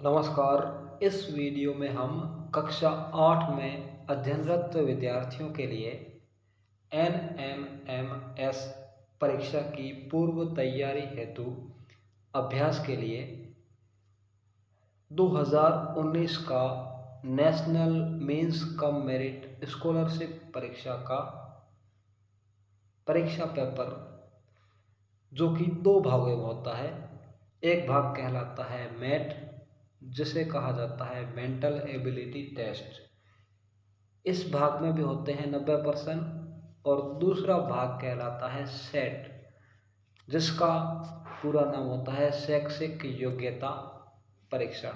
नमस्कार। इस वीडियो में हम कक्षा 8 में अध्ययनरत विद्यार्थियों के लिए NMMS परीक्षा की पूर्व तैयारी हेतु अभ्यास के लिए 2019 का national means cum merit scholarship परीक्षा का परीक्षा पेपर, जो कि दो भागों में होता है। एक भाग कहलाता है मैट, जिसे कहा जाता है मेंटल एबिलिटी टेस्ट। इस भाग में भी होते हैं 90%। और दूसरा भाग कहलाता है सेट, जिसका पूरा नाम होता है शैक्षिक योग्यता परीक्षण,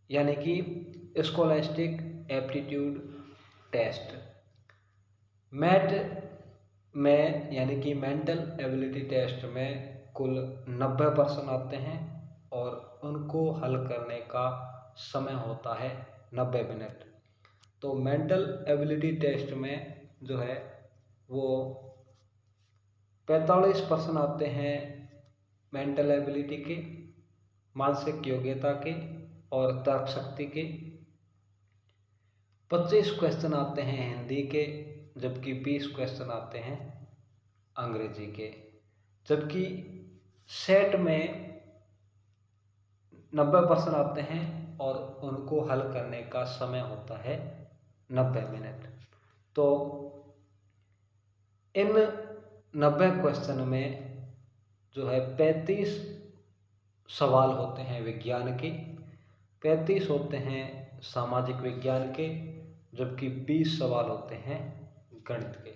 यानी कि स्कॉलस्टिक एप्टीट्यूड टेस्ट। मैट में यानी कि मेंटल एबिलिटी टेस्ट में कुल 90% आते हैं और उनको हल करने का समय होता है 90 मिनट। तो मेंटल एबिलिटी टेस्ट में जो है वो 45% आते हैं मेंटल एबिलिटी के, मानसिक योग्यता के और तर्क शक्ति के। 25 क्वेश्चन आते हैं हिंदी के, जबकि 20 क्वेश्चन आते हैं अंग्रेजी के। जबकि सेट में 90% आते हैं और उनको हल करने का समय होता है 90 मिनट। तो इन 90 क्वेश्चन में जो है 35 सवाल होते हैं विज्ञान के, 35 होते हैं सामाजिक विज्ञान के, जबकि 20 सवाल होते हैं गणित के।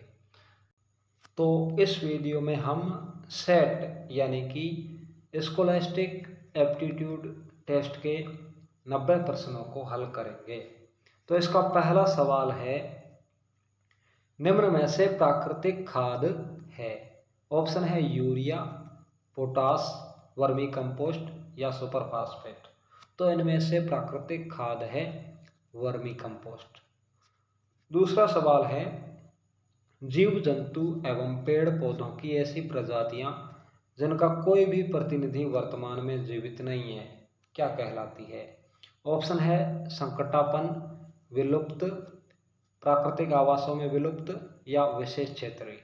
तो इस वीडियो में हम सेट यानी कि स्कॉलस्टिक एप्टीट्यूड टेस्ट के 90 प्रश्नों को हल करेंगे। तो इसका पहला सवाल है, निम्न में से प्राकृतिक खाद है। ऑप्शन है यूरिया, पोटास, वर्मी कंपोस्ट या सुपर फास्फेट। तो इनमें से प्राकृतिक खाद है वर्मी कंपोस्ट। दूसरा सवाल है, जीव जंतु एवं पेड़ पौधों की ऐसी प्रजातियां जिनका कोई भी प्रतिनिधि वर्तमान में जीवित नहीं है, क्या कहलाती है। ऑप्शन है संकटापन्न, विलुप्त, प्राकृतिक आवासों में विलुप्त या विशेष क्षेत्रीय।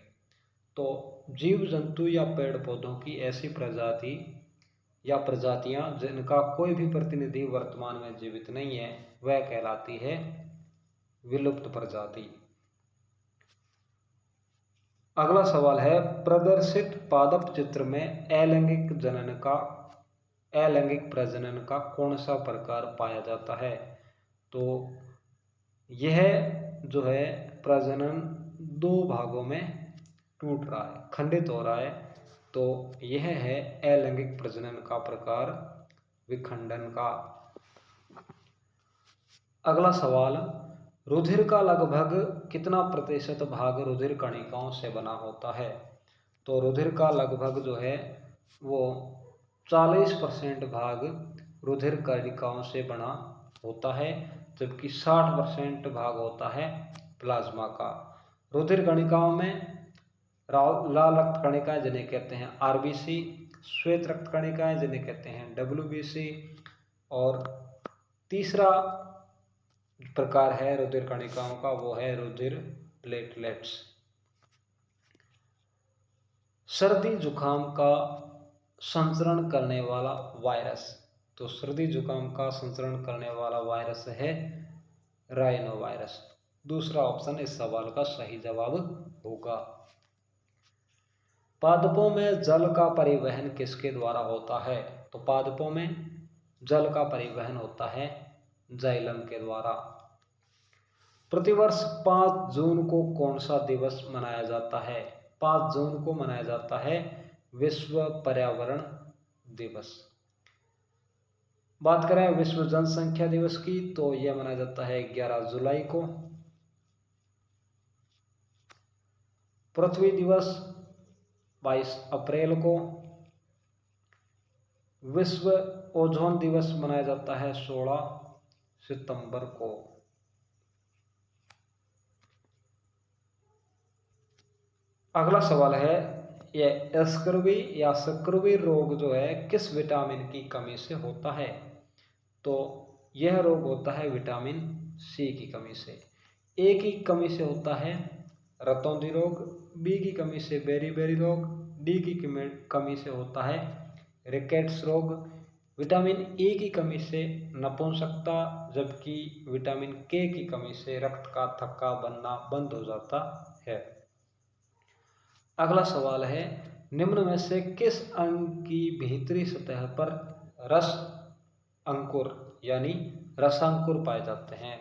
तो जीव जंतु या पेड़ पौधों की ऐसी प्रजाति या प्रजातियां जिनका कोई भी प्रतिनिधि वर्तमान में जीवित नहीं है, वह कहलाती है विलुप्त प्रजाति। अगला सवाल है, प्रदर्शित पादप चित्र में अलैंगिक प्रजनन का कौन सा प्रकार पाया जाता है। तो यह जो है प्रजनन दो भागों में टूट रहा है, खंडित हो रहा है। तो यह है अलैंगिक प्रजनन का प्रकार, विखंडन का। अगला सवाल, रुधिर का लगभग कितना प्रतिशत भाग रुधिर कणिकाओं से बना होता है। तो रुधिर का लगभग जो है वो 40% भाग रुधिर कणिकाओं से बना होता है, जबकि 60% भाग होता है प्लाज्मा का। रुधिर कणिकाओं में लाल रक्त कणिकाएं जिन्हें कहते हैं RBC, श्वेत रक्त कणिकाएं जिन्हें कहते हैं WBC, और तीसरा प्रकार है रुधिर कणिकाओं का, वो है रुधिर प्लेटलेट्स। सर्दी जुकाम का संचरण करने वाला वायरस। तो सर्दी जुकाम का संचरण करने वाला वायरस है राइनो वायरस। दूसरा ऑप्शन इस सवाल का सही जवाब होगा। पादपों में जल का परिवहन किसके द्वारा होता है। तो पादपों में जल का परिवहन होता है जाइलम के द्वारा। प्रतिवर्ष 5 जून को कौन सा दिवस मनाया जाता है। 5 जून को मनाया जाता है विश्व पर्यावरण दिवस। बात करें विश्व जनसंख्या दिवस की, तो यह मनाया जाता है 11 जुलाई को। पृथ्वी दिवस 22 अप्रैल को। विश्व ओजोन दिवस मनाया जाता है 16 सितंबर को। अगला सवाल है, यह स्कर्वी या स्कर्वी रोग जो है किस विटामिन की कमी से होता है। तो यह रोग होता है विटामिन सी की कमी से। ए की कमी से होता है रतौंधी रोग, बी की कमी से बेरी रोग, डी की कमी से होता है रिकेट्स रोग, विटामिन ए की कमी से नपुंसकता, जबकि विटामिन के की कमी से रक्त का थक्का बनना बंद हो जाता है। अगला सवाल है, निम्न में से किस अंग की भीतरी सतह पर रस अंकुर यानी रसांकुर पाए जाते हैं?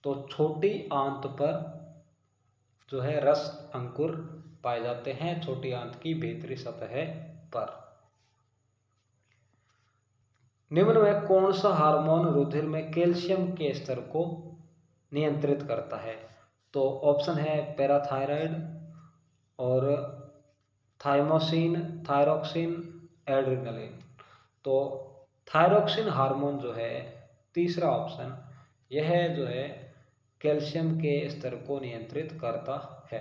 तो छोटी आंत पर जो है रस अंकुर पाए जाते हैं, छोटी आंत की भीतरी सतह पर। निम्न में कौन सा हार्मोन रुधिर में कैल्शियम के स्तर को नियंत्रित करता है? तो ऑप्शन है पैराथायराइड और थाइमोसिन, थायरोक्सिन, एड्रेनलिन। तो थायरोक्सिन हार्मोन जो है तीसरा ऑप्शन, यह जो है कैल्शियम के स्तर को नियंत्रित करता है।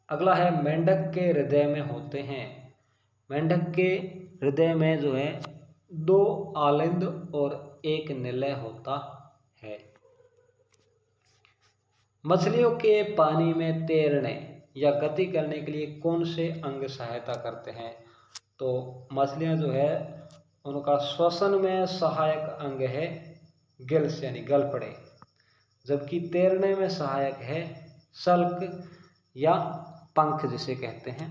अगला है, मेंढक के हृदय में होते हैं। मेंढक के हृदय में जो है 2 आलिंद और 1 निलय होता है। मछलियों के पानी में तैरने या गति करने के लिए कौन से अंग सहायता करते हैं? तो मछलियां जो है उनका श्वसन में सहायक अंग है गिल्स यानी गलफड़े, जबकि तैरने में सहायक है सल्क या पंख जिसे कहते हैं,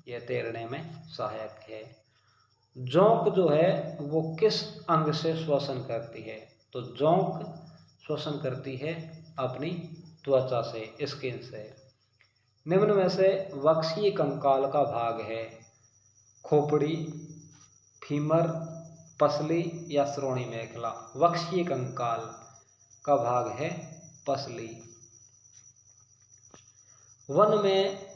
यह तैरने में सहायक है। जोंक जो है वो किस अंग से श्वसन करती है? तो जोंक श्वसन करती है अपनी त्वचा से, स्किन से। निम्न में से वक्षीय कंकाल का भाग है खोपड़ी, फीमर, पसली या श्रोणि मेखला? वक्षीय कंकाल का भाग है पसली। वन में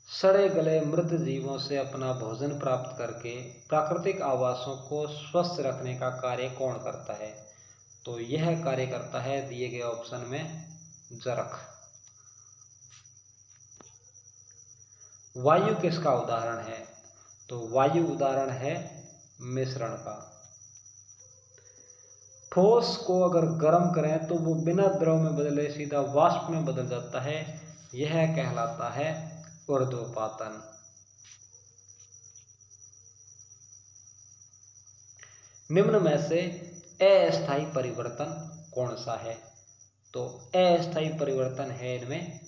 सड़े गले मृत जीवों से अपना भोजन प्राप्त करके प्राकृतिक आवासों को स्वस्थ रखने का कार्य कौन करता है? तो यह कार्य करता है दिए गए ऑप्शन में जरख। वायु किसका उदाहरण है? तो वायु उदाहरण है मिश्रण का। ठोस को अगर गर्म करें तो वो बिना द्रव में बदले सीधा वाष्प में बदल जाता है, यह कहलाता है ऊर्ध्वपातन। निम्न में से अस्थायी परिवर्तन कौन सा है? तो अस्थायी परिवर्तन है इनमें,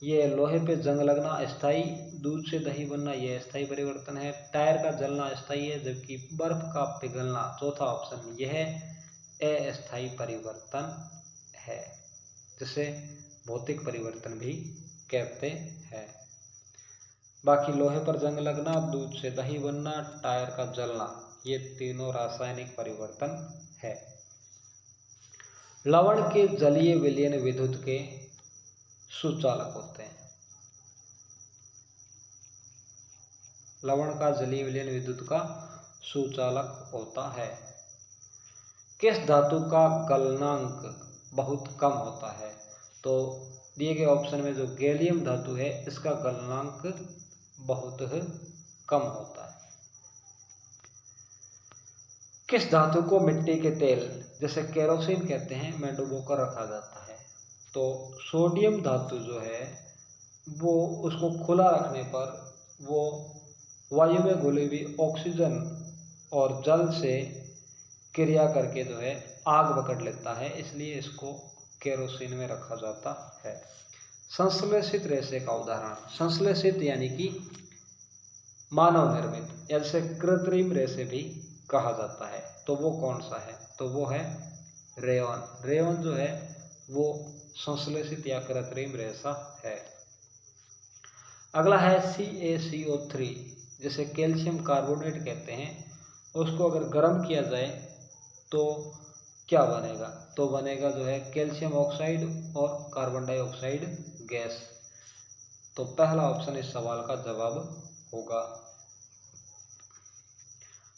ये लोहे पे जंग लगना अस्थायी, दूध से दही बनना यह अस्थायी परिवर्तन है, टायर का जलना अस्थायी है, जबकि बर्फ का पिघलना चौथा ऑप्शन यह अस्थायी परिवर्तन है, जिसे भौतिक परिवर्तन भी कहते हैं। बाकी लोहे पर जंग लगना, दूध से दही बनना, टायर का जलना, ये तीनों रासायनिक परिवर्तन है। लवण के जलीय विलयन विद्युत के सुचालक होते हैं। लवण का जलीय विलयन विद्युत का सुचालक होता है। किस धातु का गलनांक बहुत कम होता है? तो दिए गए ऑप्शन में जो गैलियम धातु है इसका गलनांक बहुत कम होता है। किस धातु को मिट्टी के तेल जैसे केरोसिन कहते हैं में डुबोकर रखा जाता है? तो सोडियम धातु जो है वो उसको खुला रखने पर वो वायु में घुली हुई ऑक्सीजन और जल से क्रिया करके जो है आग पकड़ लेता है, इसलिए इसको केरोसिन में रखा जाता है। संश्लेषित रेशे का उदाहरण, संश्लेषित यानी कि मानव निर्मित या जैसे कृत्रिम रेशे भी कहा जाता है, तो वो कौन सा है? तो वो है रेयॉन। रेयॉन जो है वो संश्लेषित या कृत्रिम रेशा है। अगला है CaCO3 जिसे कैल्शियम कार्बोनेट कहते हैं, उसको अगर गर्म किया जाए तो क्या बनेगा? तो बनेगा जो है कैल्शियम ऑक्साइड और कार्बन डाइऑक्साइड गैस। तो पहला ऑप्शन इस सवाल का जवाब होगा।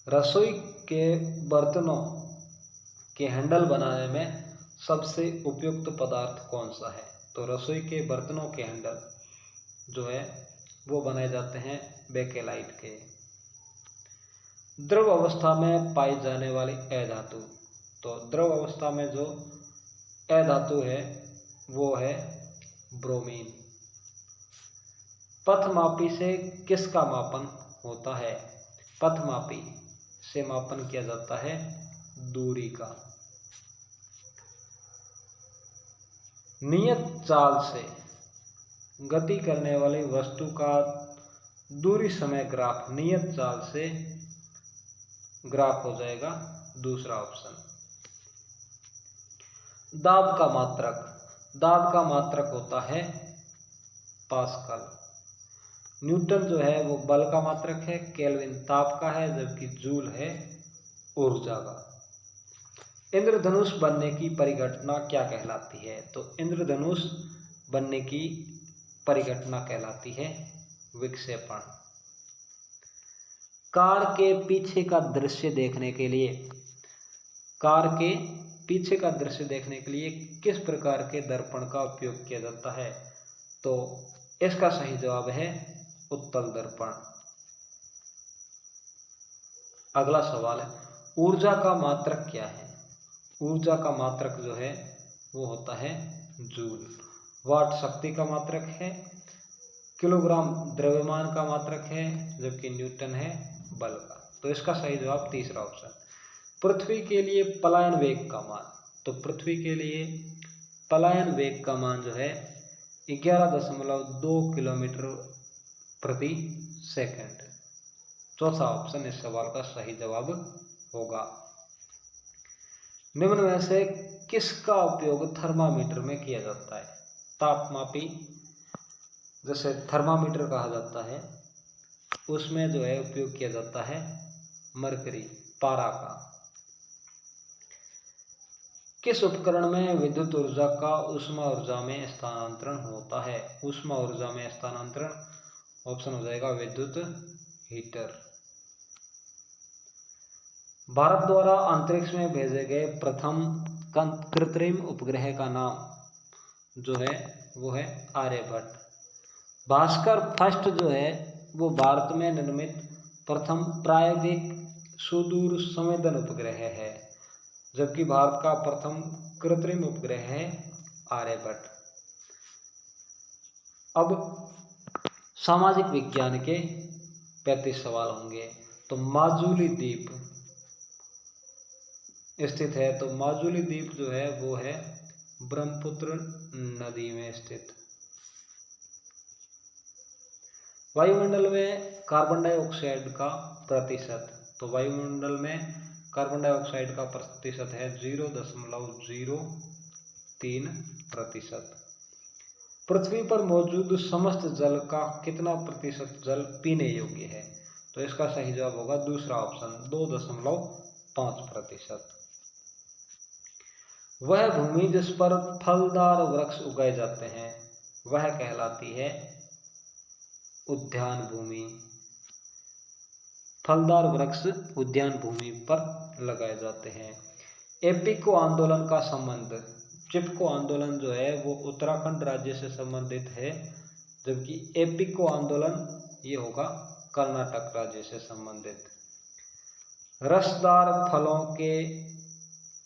रसोई के बर्तनों के हैंडल बनाने में सबसे उपयुक्त पदार्थ कौन सा है? तो रसोई के बर्तनों के हैंडल जो है वो बनाए जाते हैं बेकेलाइट के। द्रव अवस्था में पाई जाने वाली अधातु, तो द्रव अवस्था में जो अधातु है वो है ब्रोमीन। पथमापी से किसका मापन होता है? पथमापी से मापन किया जाता है दूरी का। नियत चाल से गति करने वाली वस्तु का दूरी समय ग्राफ, नियत चाल से ग्राफ हो जाएगा दूसरा ऑप्शन। दाब का मात्रक, दाब का मात्रक होता है पास्कल। न्यूटन जो है वो बल का मात्रक है, केल्विन ताप का है, जबकि जूल है ऊर्जा का। इंद्रधनुष बनने की परिघटना क्या कहलाती है? तो इंद्रधनुष बनने की परिघटना कहलाती है विक्षेपण। कार के पीछे का दृश्य देखने के लिए, कार के पीछे का दृश्य देखने के लिए किस प्रकार के दर्पण का उपयोग किया जाता है? तो इसका सही जवाब है उत्तल दर्पण। अगला सवाल है, ऊर्जा का मात्रक क्या है? ऊर्जा का मात्रक जो है वो होता है जूल। वाट शक्ति का मात्रक है, किलोग्राम द्रव्यमान का मात्रक है, जबकि न्यूटन है बल का। तो इसका सही जवाब तीसरा ऑप्शन। पृथ्वी के लिए पलायन वेग का मान, तो पृथ्वी के लिए पलायन वेग का मान जो है 11.2 किलोमीटर प्रति सेकंड। चौथा ऑप्शन इस सवाल का सही जवाब होगा। निम्न में से किसका उपयोग थर्मामीटर में किया जाता है? तापमापी, जैसे थर्मामीटर कहा जाता है, उसमें जो है उपयोग किया जाता है मरकरी, पारा का। किस उपकरण में विद्युत ऊर्जा का ऊष्मा ऊर्जा में स्थानांतरण होता है? ऊष्मा ऊर्जा में स्थानांतरण ऑप्शन हो जाएगा विद्युत हीटर। भारत द्वारा अंतरिक्ष में भेजे गए प्रथम कृत्रिम उपग्रह का नाम जो है वो है आर्यभट्ट। भास्कर फर्स्ट जो है वो भारत में निर्मित प्रथम प्रायोगिक सुदूर संवेदन उपग्रह है, जबकि भारत का प्रथम कृत्रिम उपग्रह है आर्यभट्ट। अब सामाजिक विज्ञान के 35 सवाल होंगे। तो माजुली द्वीप स्थित है, तो माजुली द्वीप जो है वो है ब्रह्मपुत्र नदी में स्थित। वायुमंडल में कार्बन डाइऑक्साइड का प्रतिशत, तो वायुमंडल में कार्बन डाइऑक्साइड का प्रतिशत है 0.03%। पृथ्वी पर मौजूद समस्त जल का कितना प्रतिशत जल पीने योग्य है? तो इसका सही जवाब होगा दूसरा ऑप्शन 2.5%। वह भूमि जिस पर फलदार वृक्ष उगाए जाते हैं वह कहलाती है उद्यान भूमि। फलदार वृक्ष उद्यान भूमि पर लगाए जाते हैं। एपिको आंदोलन का संबंध, चिपको आंदोलन जो है वो उत्तराखंड राज्य से संबंधित है, जबकि एपिको आंदोलन ये होगा कर्नाटक राज्य से संबंधित। रसदार फलों के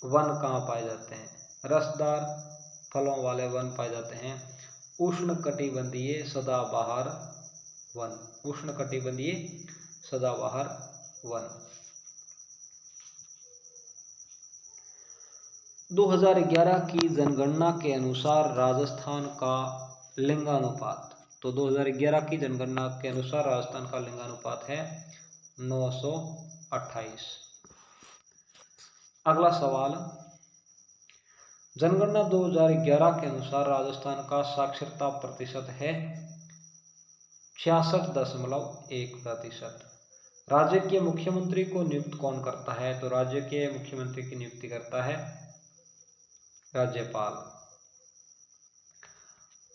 वन कहाँ पाए जाते हैं? रसदार फलों वाले वन पाए जाते हैं उष्णकटिबंधीय सदाबहार वन, उष्णकटिबंधीय सदाबहार वन। 2011 की जनगणना के अनुसार राजस्थान का लिंगानुपात, तो 2011 की जनगणना के अनुसार राजस्थान का लिंगानुपात है 928। अगला सवाल, जनगणना 2011 के अनुसार राजस्थान का साक्षरता प्रतिशत है 66.1%। राज्य के मुख्यमंत्री को नियुक्त कौन करता है? तो राज्य के मुख्यमंत्री की नियुक्ति करता है राज्यपाल।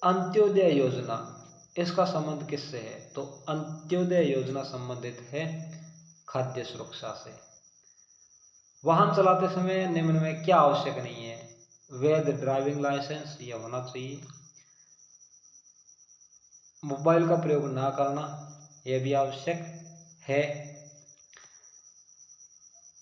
अंत्योदय योजना, इसका संबंध किससे है? तो अंत्योदय योजना संबंधित है खाद्य सुरक्षा से। वाहन चलाते समय निम्न में क्या आवश्यक नहीं है? वैध ड्राइविंग लाइसेंस यह होना चाहिए। मोबाइल का प्रयोग ना करना यह भी आवश्यक है।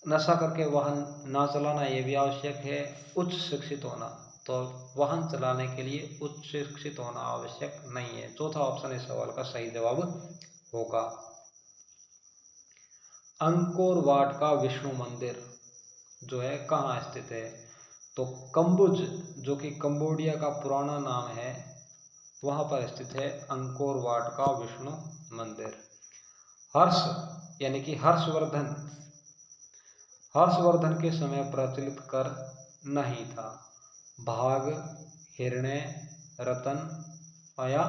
नशा करके वाहन ना चलाना ये भी आवश्यक है। उच्च शिक्षित होना, तो वाहन चलाने के लिए उच्च शिक्षित होना आवश्यक नहीं है। चौथा ऑप्शन इस सवाल का सही जवाब होगा। अंकोर वाट का विष्णु मंदिर जो है कहाँ स्थित है? तो कम्बुज, जो कि कंबोडिया का पुराना नाम है, वहाँ पर स्थित है अंकोर वाट का विष्णु मंदिर। हर्ष यानी कि हर्षवर्धन, हर्षवर्धन के समय प्रचलित कर नहीं था। भाग, हिरण्य, रतन या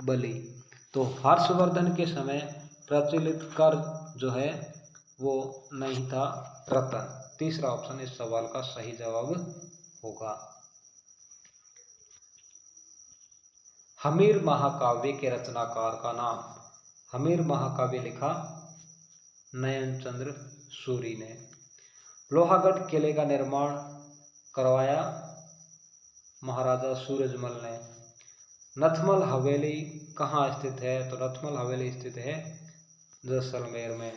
बलि। तो हर्षवर्धन के समय प्रचलित कर जो है वो नहीं था, रतन। तीसरा ऑप्शन इस सवाल का सही जवाब होगा। हमीर महाकाव्य के रचनाकार का नाम? हमीर महाकाव्य लिखा नयन चंद्र सूरी ने। लोहागढ़ किले का निर्माण करवाया महाराजा सूरजमल ने। नथमल हवेली कहाँ स्थित है? तो नथमल हवेली स्थित है जैसलमेर में।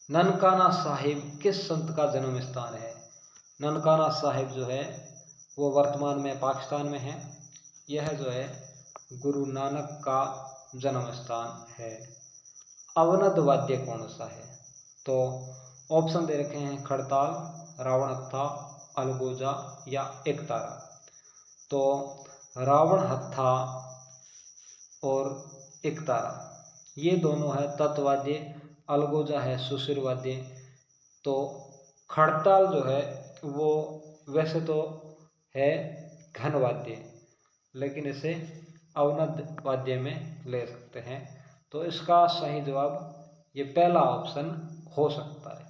ननकाना साहिब किस संत का जन्म स्थान है? ननकाना साहिब जो है वो वर्तमान में पाकिस्तान में है। यह जो है गुरु नानक का जन्म स्थान है। अवनद वाद्य कौन सा है? तो ऑप्शन दे रखे हैं खड़ताल, रावण हत्था, अलगोजा या एकतारा। तो रावण हत्था और एकतारा ये दोनों है तत्वाद्य, अलगोजा है सुशिर वाद्य। तो खड़ताल जो है वो वैसे तो है घन वाद्य, लेकिन इसे अवनद वाद्य में ले सकते हैं। तो इसका सही जवाब ये पहला ऑप्शन हो सकता है।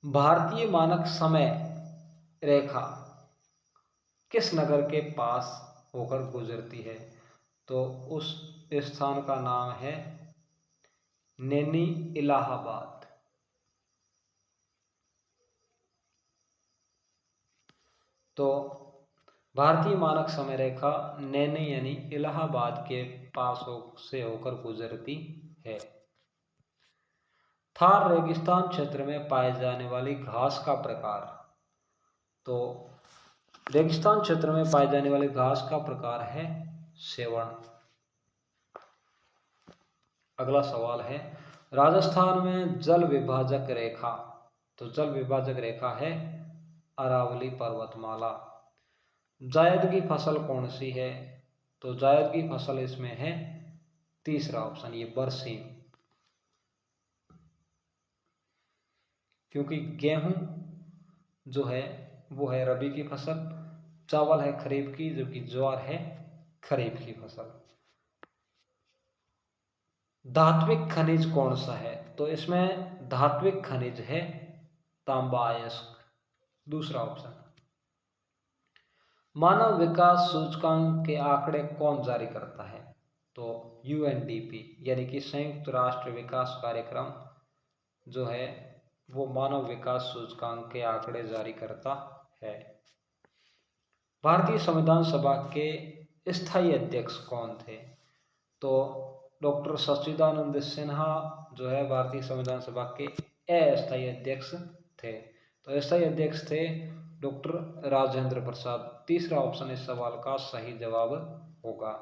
भारतीय मानक समय रेखा किस नगर के पास होकर गुजरती है? तो उस स्थान का नाम है नैनी इलाहाबाद। तो भारतीय मानक समय रेखा नैनी यानी इलाहाबाद के पास से होकर गुजरती है। थार रेगिस्तान क्षेत्र में पाए जाने वाली घास का प्रकार? तो रेगिस्तान क्षेत्र में पाए जाने वाली घास का प्रकार है सेवण। अगला सवाल है राजस्थान में जल विभाजक रेखा? तो जल विभाजक रेखा है अरावली पर्वतमाला। जायद की फसल कौन सी है? तो जायद की फसल इसमें है तीसरा ऑप्शन ये बरसीम, क्योंकि गेहूं जो है वो है रबी की फसल, चावल है खरीफ की, जबकि ज्वार है खरीफ की फसल। धात्विक खनिज कौन सा है? तो इसमें धात्विक खनिज है तांबा अयस्क, दूसरा ऑप्शन। मानव विकास सूचकांक के आंकड़े कौन जारी करता है? तो यूएनडीपी यानी कि संयुक्त राष्ट्र विकास कार्यक्रम जो है वो मानव विकास सूचकांक के आंकड़े जारी करता है। भारतीय संविधान सभा के स्थायी अध्यक्ष कौन थे? तो डॉक्टर सच्चिदानंद सिन्हा जो है भारतीय संविधान सभा के अस्थायी अध्यक्ष थे। तो अस्थायी अध्यक्ष थे डॉक्टर राजेंद्र प्रसाद। तीसरा ऑप्शन इस सवाल का सही जवाब होगा।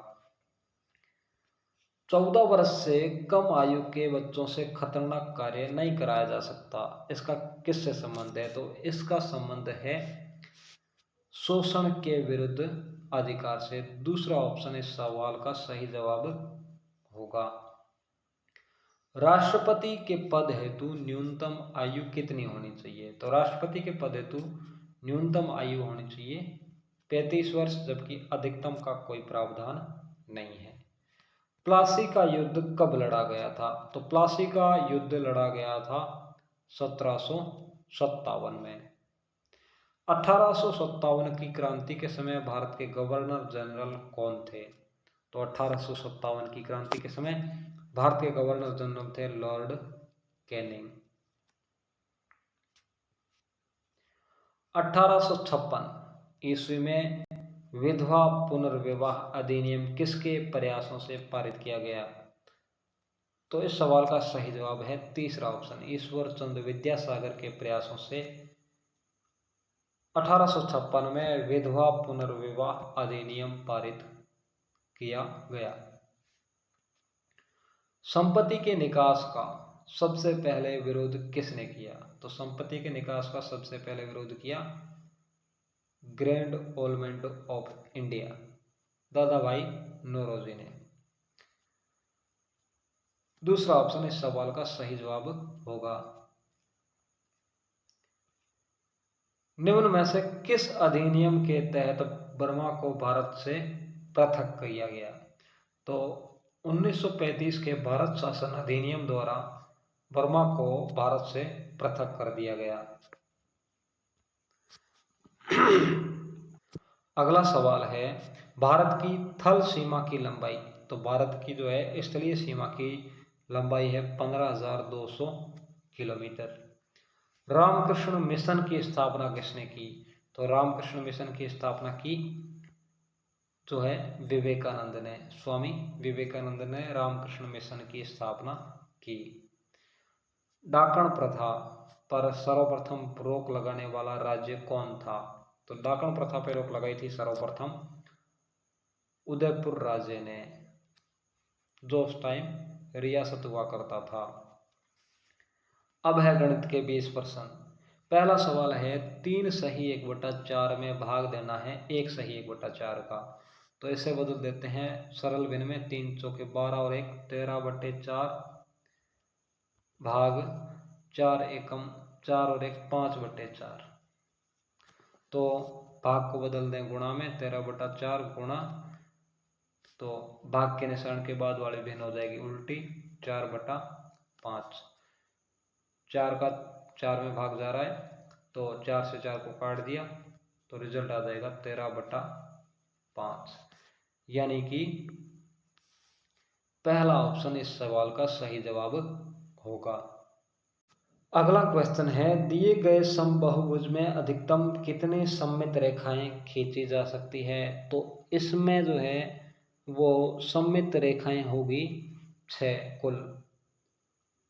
14 वर्ष से कम आयु के बच्चों से खतरनाक कार्य नहीं कराया जा सकता, इसका किससे संबंध है? तो इसका संबंध है शोषण के विरुद्ध अधिकार से। दूसरा ऑप्शन इस सवाल का सही जवाब होगा। राष्ट्रपति के पद हेतु न्यूनतम आयु कितनी होनी चाहिए? तो राष्ट्रपति के पद हेतु न्यूनतम आयु होनी चाहिए 35 वर्ष, जबकि अधिकतम का कोई प्रावधान नहीं है। प्लासी का युद्ध कब लड़ा गया था? तो प्लासी का युद्ध लड़ा गया था 1757 में। 1857 की क्रांति के समय भारत के गवर्नर जनरल कौन थे? तो 1857 की क्रांति के समय भारत के गवर्नर जनरल थे लॉर्ड कैनिंग। 1856 ईस्वी में विधवा पुनर्विवाह अधिनियम किसके प्रयासों से पारित किया गया? तो इस सवाल का सही जवाब है तीसरा ऑप्शन, ईश्वर चंद्र विद्यासागर के प्रयासों से 1856 में विधवा पुनर्विवाह अधिनियम पारित किया गया। संपत्ति के निकास का सबसे पहले विरोध किसने किया? तो संपत्ति के निकास का सबसे पहले विरोध किया ग्रैंड ओलमेंट ऑफ इंडिया, दादा भाई नौरोजी ने। दूसरा ऑप्शन इस सवाल का सही जवाब होगा। निम्न में से किस अधिनियम के तहत बर्मा को भारत से पृथक किया गया? तो 1935 के भारत शासन अधिनियम द्वारा बर्मा को भारत से पृथक कर दिया गया। अगला सवाल है, भारत की थल सीमा की लंबाई। तो भारत की जो है स्थलीय सीमा की लंबाई है 15,200 किलोमीटर। रामकृष्ण मिशन की स्थापना किसने की? तो रामकृष्ण मिशन की स्थापना की जो है विवेकानंद ने, स्वामी विवेकानंद ने रामकृष्ण मिशन की स्थापना की। डाकण प्रथा पर सर्वप्रथम रोक लगाने वाला राज्य कौन था? तो डाकण प्रथा पर रोक लगाई थी सर्वप्रथम उदयपुर राज्य ने, जो उस टाइम रियासत हुआ करता था। अब है गणित के 20 प्रश्न। पहला सवाल है, 3 सही 1/4 में भाग देना है 1 सही 1/4 का। तो इसे बदल देते हैं सरल भिन्न में, 3 चौके 12 और 1 13/4 भाग 4 एकम 4 और 1 5/4। तो भाग को बदल दें गुणा में, 13/4 गुणा, तो भाग के निशान के बाद वाली भिन्न हो जाएगी उल्टी, 4/5। 4 का 4 में भाग जा रहा है, तो 4 से 4 को काट दिया तो रिजल्ट आ जाएगा 13/5, यानी कि पहला ऑप्शन इस सवाल का सही जवाब होगा। अगला क्वेश्चन है, दिए गए समबाहुभुज में अधिकतम कितनी सममित रेखाएं खींची जा सकती है? तो इसमें जो है वो सममित रेखाएं होगी 6 कुल।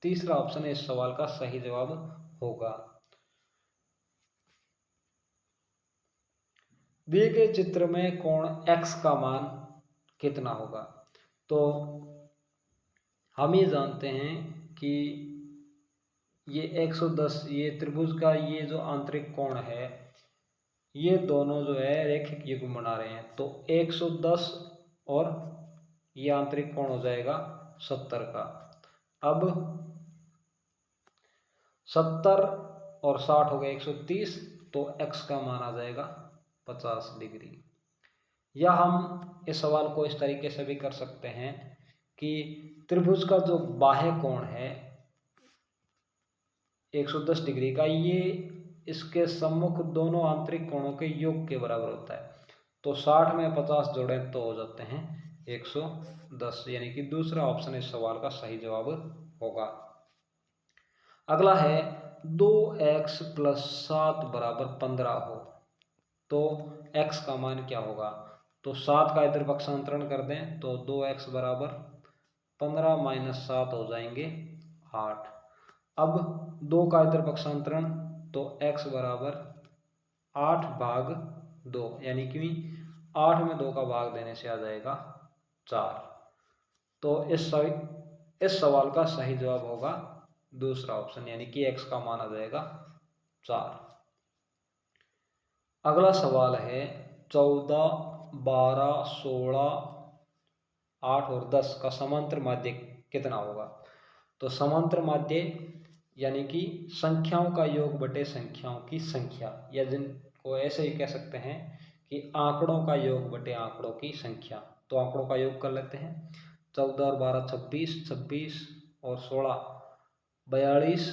तीसरा ऑप्शन इस सवाल का सही जवाब होगा। दिए गए चित्र में कोण x का मान कितना होगा? तो हम ये जानते हैं कि ये 110, ये त्रिभुज का ये जो आंतरिक कोण है, ये दोनों जो है रैखिक युग्म बना रहे हैं। तो 110 और ये आंतरिक कोण हो जाएगा 70 का। अब 70 और 60 हो गए 130, तो x का मान आ जाएगा 50 डिग्री। या हम इस सवाल को इस तरीके से भी कर सकते हैं कि त्रिभुज का जो बाह्य कोण है 110 डिग्री का, ये इसके सम्मुख दोनों आंतरिक कोणों के योग के बराबर होता है। तो 60 में 50 जोड़ें तो हो जाते हैं 110, यानी कि दूसरा ऑप्शन इस सवाल का सही जवाब होगा। अगला है, 2x + 7 = 15 हो तो x का मान क्या होगा? तो 7 का इधर पक्षांतरण कर दें तो 2x = 15 - 7 हो जाएंगे 8। अब 2 का इधर पक्षांतरण तो x = 8/2, यानी कि 8 में 2 का भाग देने से आ जाएगा 4। तो इस सवाल का सही जवाब होगा दूसरा ऑप्शन, यानी कि x का मान आ जाएगा 4। अगला सवाल है, 14, 12, 16, 8 और 10 का समांतर माध्य कितना होगा? तो समांतर माध्य यानी कि संख्याओं का योग बटे संख्याओं की संख्या, या जिनको ऐसे ही कह सकते हैं कि आंकड़ों का योग बटे आंकड़ों की संख्या। तो आंकड़ों का योग कर लेते हैं, 14 और 12 26, 26 और 16 42,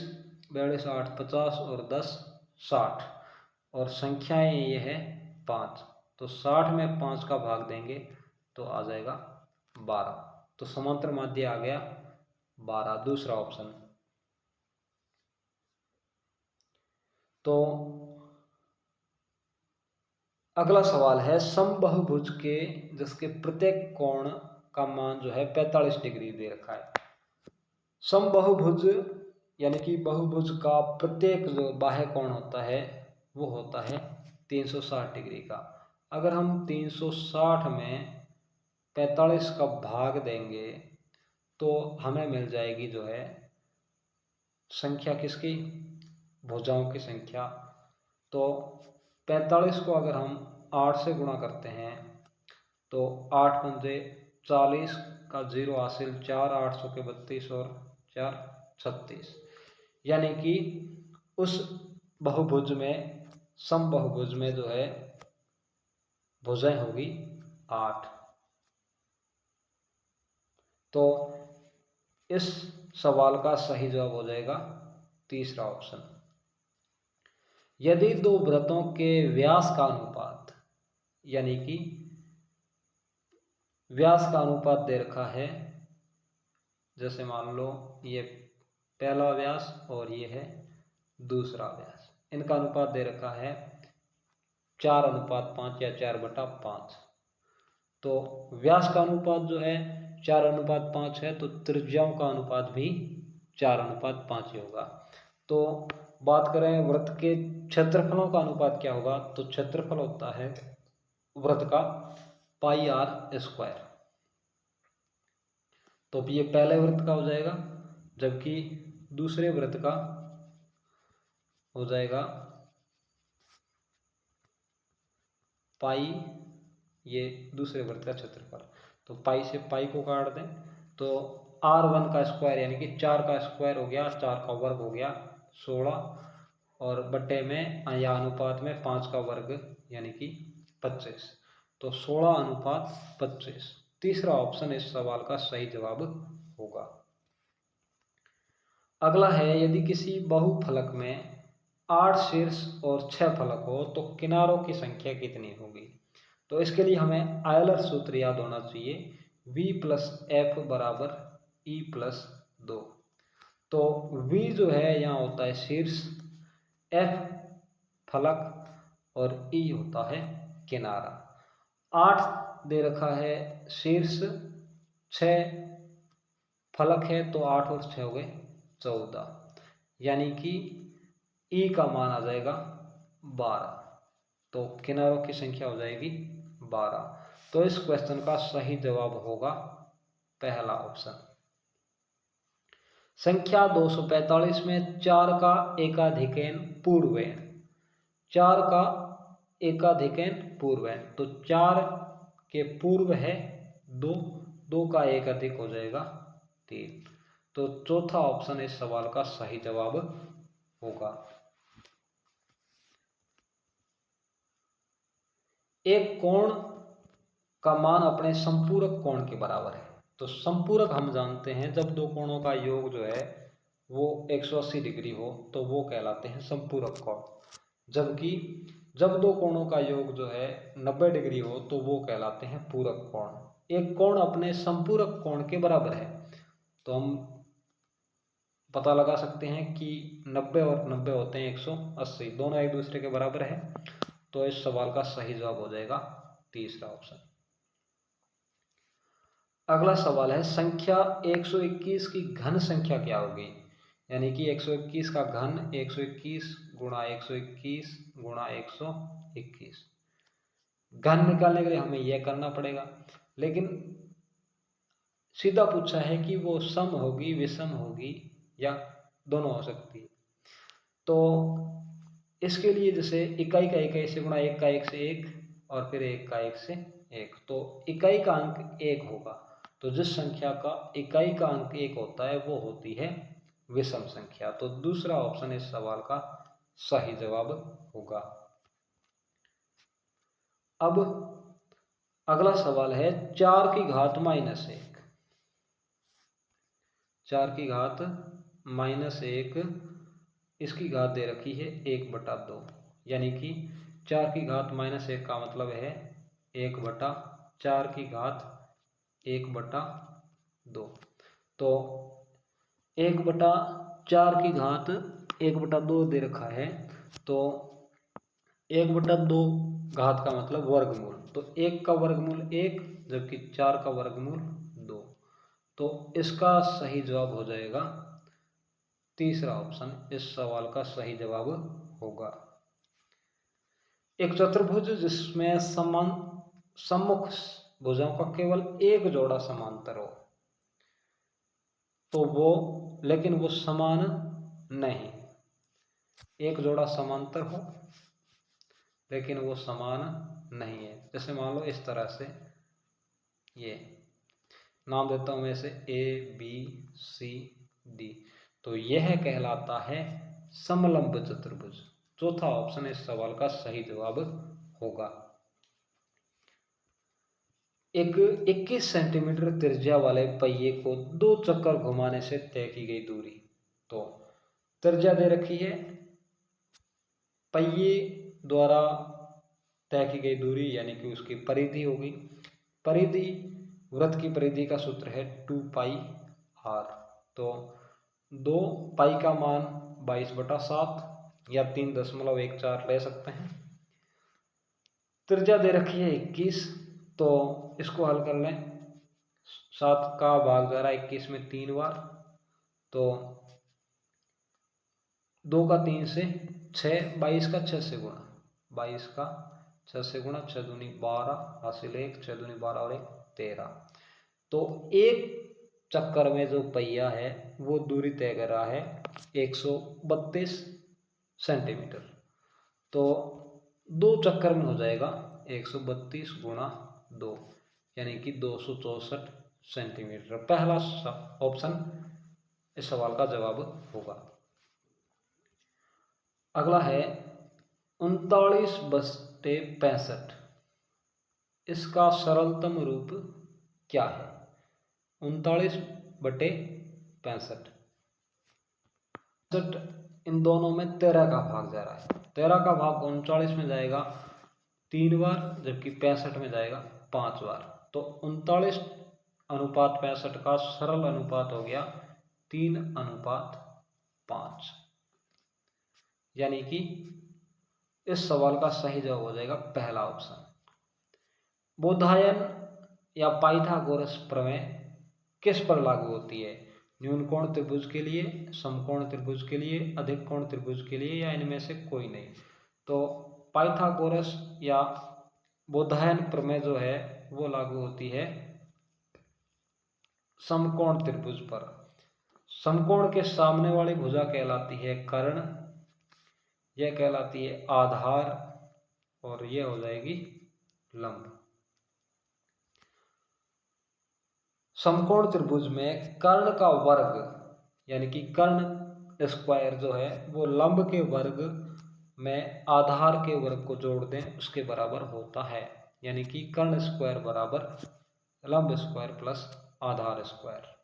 42 8 50 और 10 60, और संख्याएं ये है 5। तो 60 में 5 का भाग देंगे तो आ जाएगा 12। तो समांतर माध्य आ गया 12, दूसरा ऑप्शन। तो अगला सवाल है, समबाहुभुज के जिसके प्रत्येक कोण का मान जो है 45 डिग्री दे रखा है। समबाहुभुज यानी कि बहुभुज का प्रत्येक जो बाह्य कोण होता है वो होता है 360 डिग्री का। अगर हम 360 में 45 का भाग देंगे तो हमें मिल जाएगी जो है संख्या किसकी, भुजाओं की संख्या। तो 45 को अगर हम 8 से गुणा करते हैं तो 8 पंजे 40 का 0 हासिल 4, 800 के 32 और 4 36, यानी कि उस बहुभुज में समबाहुभुज में जो है भुजाएं होगी 8। तो इस सवाल का सही जवाब हो जाएगा तीसरा ऑप्शन। यदि दो वृत्तों के व्यास का अनुपात, यानी कि व्यास का अनुपात दे रखा है, जैसे मान लो ये पहला व्यास और ये है दूसरा व्यास, इनका अनुपात दे रखा है 4:5 या 4/5। तो व्यास का अनुपात जो है 4:5 है, तो त्रिज्याओं का अनुपात भी 4:5 ही होगा। तो बात करें वृत्त के क्षेत्रफलों का अनुपात क्या होगा, तो क्षेत्रफल होता है वृत्त का πr²। तो ये पहले वृत्त का हो जाएगा, जबकि दूसरे वृत्त का हो जाएगा पाई, ये दूसरे वृत्त का क्षेत्रफल। तो पाई से पाई को काट दें तो r1 का स्क्वायर यानी कि 4 का स्क्वायर हो गया, 4 का वर्ग हो गया 16, और बट्टे में या अनुपात में 5 का वर्ग यानी कि 25। तो 16:25 तीसरा ऑप्शन इस सवाल का सही जवाब होगा। अगला है, यदि किसी बहुफलक में 8 शीर्ष और 6 फलक हो तो किनारों की संख्या कितनी होगी। तो इसके लिए हमें आयलर सूत्र याद होना चाहिए, v + f = e + 2। तो v जो है यहाँ होता है शीर्ष, f फलक और e होता है किनारा। 8 दे रखा है शीर्ष, 6 फलक है, तो 8 और 6 हो गए 14, यानी कि e का मान आ जाएगा 12। तो किनारों की संख्या हो जाएगी 12। तो इस क्वेश्चन का सही जवाब होगा पहला ऑप्शन। संख्या 245 में 4 का एकाधिकैन पूर्वैन, 4 का एकाधिकैन पूर्वैन, तो 4 के पूर्व है 2, 2 का एक अधिक हो जाएगा 3। तो चौथा ऑप्शन इस सवाल का सही जवाब होगा। एक कोण का मान अपने संपूरक कोण के बराबर है। तो संपूरक हम जानते हैं, जब दो कोणों का योग जो है वो 180 डिग्री हो तो वो कहलाते हैं संपूरक कोण, जबकि जब दो कोणों का योग जो है 90 डिग्री हो तो वो कहलाते हैं पूरक कोण। एक कोण अपने संपूरक कोण के बराबर है, तो हम पता लगा सकते हैं कि 90 और 90 होते हैं 180, दोनों एक दूसरे के बराबर है। तो इस सवाल का सही जवाब हो जाएगा तीसरा ऑप्शन। अगला सवाल है, संख्या 121 की घन संख्या क्या होगी। यानी कि 121 का घन 121 गुणा 121 गुणा 121। घन निकालने के लिए हमें यह करना पड़ेगा, लेकिन सीधा पूछा है कि वो सम होगी, विषम होगी या दोनों हो सकती है। तो इसके लिए जैसे इकाई का इकाई से गुणा, 1 का 1 से 1 और फिर 1 का 1 से 1, तो इकाई का अंक 1 होगा। तो जिस संख्या का इकाई का अंक 1 होता है वो होती है विषम संख्या। तो दूसरा ऑप्शन इस सवाल का सही जवाब होगा। अब अगला सवाल है, 4 की घात -1, 4 की घात -1, इसकी घात दे रखी है 1/2, यानी कि 4 की घात -1 का मतलब है 1/4 की घात 1/2। तो 1/4 की घात 1/2 दे रखा है, तो 1/2 घात का मतलब वर्गमूल, तो 1 का वर्गमूल 1 जबकि 4 का वर्गमूल 2। तो इसका सही जवाब हो जाएगा तीसरा ऑप्शन, इस सवाल का सही जवाब होगा। एक चतुर्भुज जिसमें समान सम्मुख भुजाओं का केवल एक जोड़ा समांतर हो, तो वो, लेकिन वो समान नहीं, एक जोड़ा समांतर हो लेकिन वो समान नहीं है। जैसे मान लो इस तरह से, ये नाम देता हूं मैं इसे ABCD, तो यह कहलाता है समलंब चतुर्भुज। चौथा ऑप्शन इस सवाल का सही जवाब होगा। एक 21 सेंटीमीटर त्रिज्या वाले पहिए को 2 चक्कर घुमाने से तय की गई दूरी, तो त्रिज्या दे रखी है, पहिए द्वारा तय की गई दूरी यानी कि उसकी परिधि होगी। परिधि, वृत्त की परिधि का सूत्र है 2πr, तो 2 पाई का मान 22/7 या 3.14 ले सकते हैं। त्रिज्या दे रखी है 21, तो इसको हल कर लें। 7 का भाग जा रहा है 21 में 3 बार, तो 2 का 3 से 6, 22 का 6 से गुणा, 22 का 6 से गुणा, 6 दूनी 12 हासिल 1, 6 दूनी 12 और 1 13। तो एक चक्कर में जो पहिया है वो दूरी तय कर रहा है 132 सेंटीमीटर, तो 2 चक्कर में हो जाएगा 132 गुणा 2 यानी कि 264 सेंटीमीटर। पहला ऑप्शन इस सवाल का जवाब होगा। अगला है 39/65, इसका सरलतम रूप क्या है? 39/65, इन दोनों में 13 का भाग जा रहा है, 13 का भाग 39 में जाएगा 3 बार, जबकि 65 में जाएगा 5 बार, तो 39:65 का सरल अनुपात हो गया 3:5, यानी कि इस सवाल का सही जवाब हो जाएगा पहला ऑप्शन। बोधायन या पाइथागोरस प्रमेय किस पर लागू होती है? न्यून कोण त्रिभुज के लिए, समकोण त्रिभुज के लिए, अधिक कोण त्रिभुज के लिए, या इनमें से कोई नहीं? तो पाइथागोरस या बोधायन प्रमेय जो है वो लागू होती है समकोण त्रिभुज पर। समकोण के सामने वाली भुजा कहलाती है कर्ण, यह कहलाती है आधार, और यह हो जाएगी लंब। समकोण त्रिभुज में कर्ण का वर्ग यानी कि कर्ण स्क्वायर जो है वो लंब के वर्ग में आधार के वर्ग को जोड़ दें उसके बराबर होता है, यानी कि कर्ण स्क्वायर बराबर लंब स्क्वायर प्लस आधार स्क्वायर।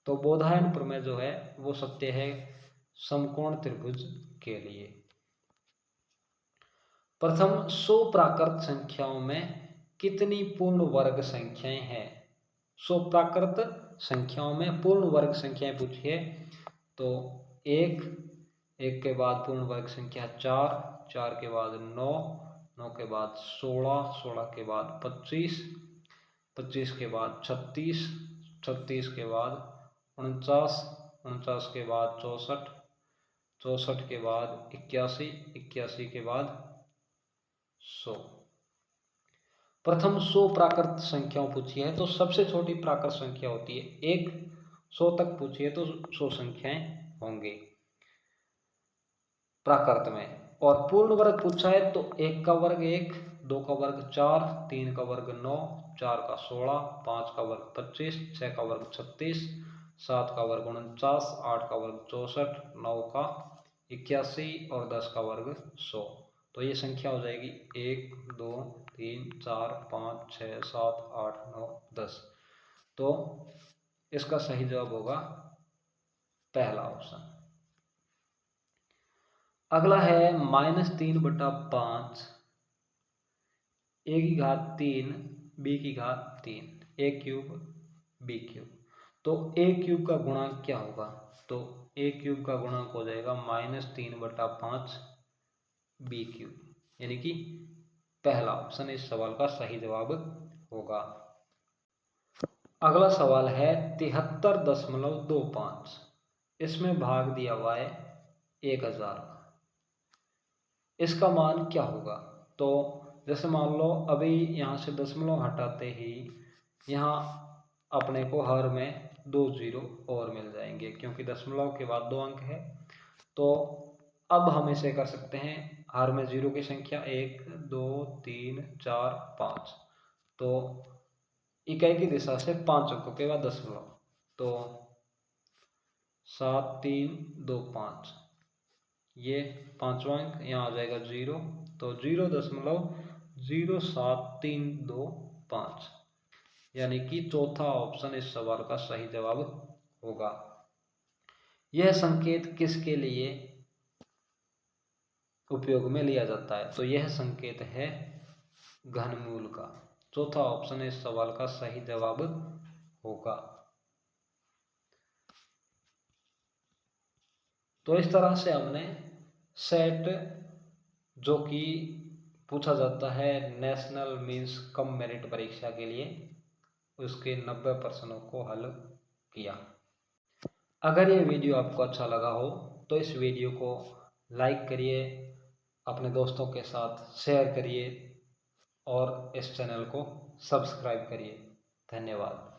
तो बोधायन प्रमेय जो है वो सत्य है समकोण त्रिभुज के लिए। प्रथम 100 प्राकृत संख्याओं में कितनी पूर्ण वर्ग संख्याएं हैं? 100 प्राकृत संख्याओं में पूर्ण वर्ग संख्याएं पूछिए, तो 1, 1 के बाद पूर्ण वर्ग संख्या 4, 4 के बाद 9, 9 के बाद 16, 16 के बाद 25, 25 के बाद 36, 36 के बाद 49, 49 के बाद 64, 64 के बाद 81, 81 के बाद 100। प्रथम 100 प्राकृत संख्याओं पूछी है तो सबसे छोटी प्राकृत संख्या होती है 1, 100 तक पूछी है तो 100 संख्याएं होंगी प्राकृत में। और पूर्ण वर्ग पूछा है तो 1 का वर्ग 1, 2 का वर्ग 4, 3 का वर्ग 9, 4 का 16, 5 का वर्ग 25, 6 का वर्ग 36, 7 का वर्ग 49, 8 का वर्ग 64, 9 का 81 और 10 का वर्ग 100। तो ये संख्या हो जाएगी 1, 2, 3, 4, 5, 6, 7, 8, 9, 10। तो इसका सही जवाब होगा पहला ऑप्शन। अगला है -3/5 a की घात 3 b की घात 3 a क्यूब b क्यूब। तो a क्यूब का गुणांक क्या होगा? तो a क्यूब का गुणांक हो जाएगा -3/5 b क्यूब, यानी कि पहला ऑप्शन इस सवाल का सही जवाब होगा। अगला सवाल है 73.25, इसमें भाग दिया हुआ है 1000। इसका मान क्या होगा? तो जैसे मान लो अभी यहाँ से दशमलव हटाते ही यहाँ अपने को हर में 2 जीरो और मिल जाएंगे, क्योंकि दशमलव के बाद 2 अंक है। तो अब हम इसे कर सकते हैं, हर में जीरो की संख्या 1 2 3 4 5, तो इकाई की दिशा से 5 अंकों के बाद दशमलव, तो 7 3 2 5, ये 5वां अंक यहाँ आ जाएगा 0, तो 0.07325, यानी कि चौथा ऑप्शन इस सवाल का सही जवाब होगा। यह संकेत किसके लिए उपयोग में लिया जाता है? तो यह संकेत है घनमूल का। चौथा ऑप्शन इस सवाल का सही जवाब होगा। तो इस तरह से हमने सेट, जो कि पूछा जाता है नेशनल मींस कम मेरिट परीक्षा के लिए, उसके 90 प्रश्नों को हल किया। अगर ये वीडियो आपको अच्छा लगा हो तो इस वीडियो को लाइक करिए, अपने दोस्तों के साथ शेयर करिए और इस चैनल को सब्सक्राइब करिए। धन्यवाद।